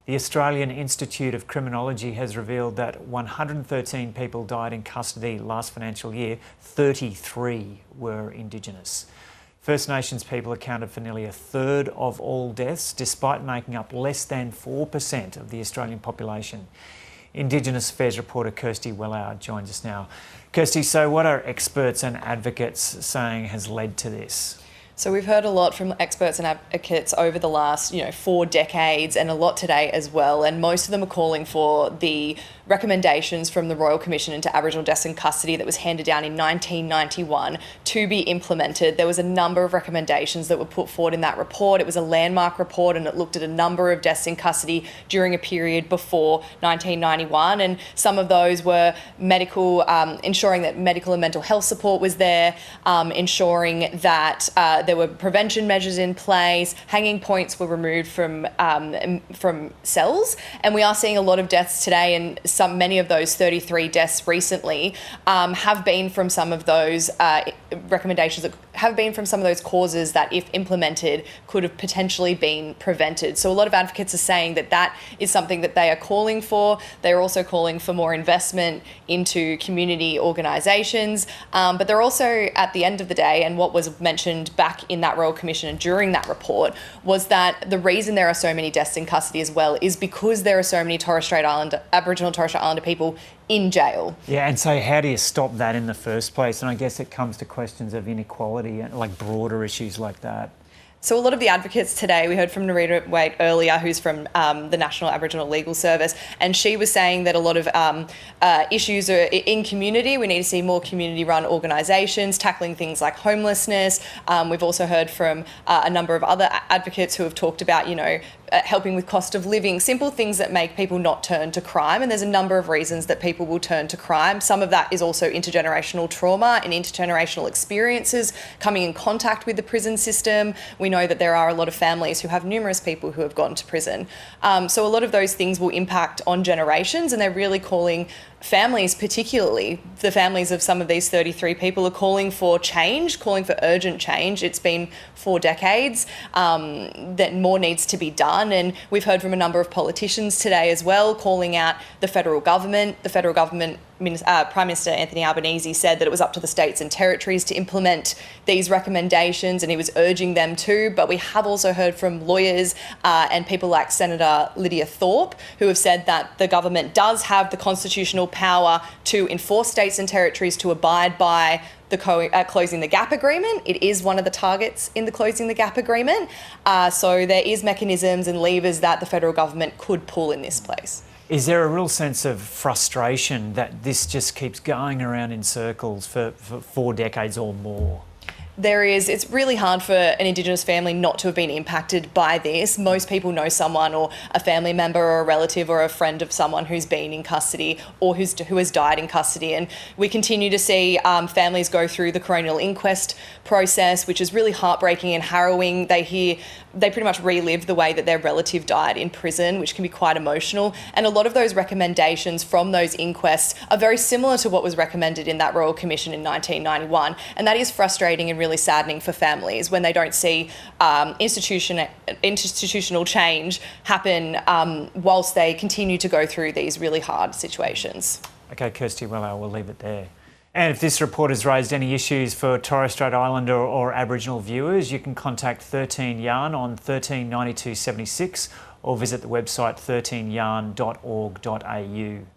The Australian Institute of Criminology has revealed that 113 people died in custody last financial year. 33 were Indigenous. First Nations people accounted for nearly a third of all deaths, despite making up less than 4% of the Australian population. Indigenous Affairs reporter Kirsty Wellow joins us now. Kirsty, so what are experts and advocates saying has led to this? So we've heard a lot from experts and advocates over the last, 4 decades, and a lot today as well. And most of them are calling for the recommendations from the Royal Commission into Aboriginal Deaths in Custody that was handed down in 1991 to be implemented. There was a number of recommendations that were put forward in that report. It was a landmark report, and it looked at a number of deaths in custody during a period before 1991. And some of those were medical, ensuring that medical and mental health support was there, ensuring that there were prevention measures in place, hanging points were removed from cells, and we are seeing a lot of deaths today, and many of those 33 deaths recently have been from some of those recommendations that have been from some of those causes that, if implemented, could have potentially been prevented. So a lot of advocates are saying that that is something that they are calling for. They're also calling for more investment into community organisations, but they're also, at the end of the day, and what was mentioned back in that Royal Commission and during that report, was that the reason there are so many deaths in custody as well is because there are so many Aboriginal Torres Strait Islander people in jail. Yeah, and so how do you stop that in the first place? And I guess it comes to questions of inequality and like broader issues like that. So a lot of the advocates today, we heard from Narita Waite earlier, who's from the National Aboriginal Legal Service, and she was saying that a lot of issues are in community. We need to see more community-run organisations tackling things like homelessness. We've also heard from a number of other advocates who have talked about, helping with cost of living, simple things that make people not turn to crime. And there's a number of reasons that people will turn to crime. Some of that is also intergenerational trauma and intergenerational experiences, coming in contact with the prison system. We know that there are a lot of families who have numerous people who have gone to prison. So a lot of those things will impact on generations, and they're really calling families, particularly the families of some of these 33 people, are calling for change, calling for urgent change. It's been 4 decades that more needs to be done, and we've heard from a number of politicians today as well calling out the federal government. The federal government, Prime Minister Anthony Albanese said that it was up to the states and territories to implement these recommendations, and he was urging them to. But we have also heard from lawyers and people like Senator Lydia Thorpe, who have said that the government does have the constitutional power to enforce states and territories to abide by the Closing the Gap agreement. It is one of the targets in the Closing the Gap agreement. So there is mechanisms and levers that the federal government could pull in this place. Is there a real sense of frustration that this just keeps going around in circles for 4 decades or more? There is. It's really hard for an Indigenous family not to have been impacted by this. Most people know someone, or a family member or a relative or a friend of someone who's been in custody or who has died in custody. And we continue to see families go through the coronial inquest process, which is really heartbreaking and harrowing. They pretty much relive the way that their relative died in prison, which can be quite emotional. And a lot of those recommendations from those inquests are very similar to what was recommended in that Royal Commission in 1991. And that is frustrating and really saddening for families when they don't see institutional change happen whilst they continue to go through these really hard situations. Okay, Kirsty Wellow, we'll leave it there. And if this report has raised any issues for Torres Strait Islander or Aboriginal viewers, you can contact 13 Yarn on 139276 or visit the website 13yarn.org.au.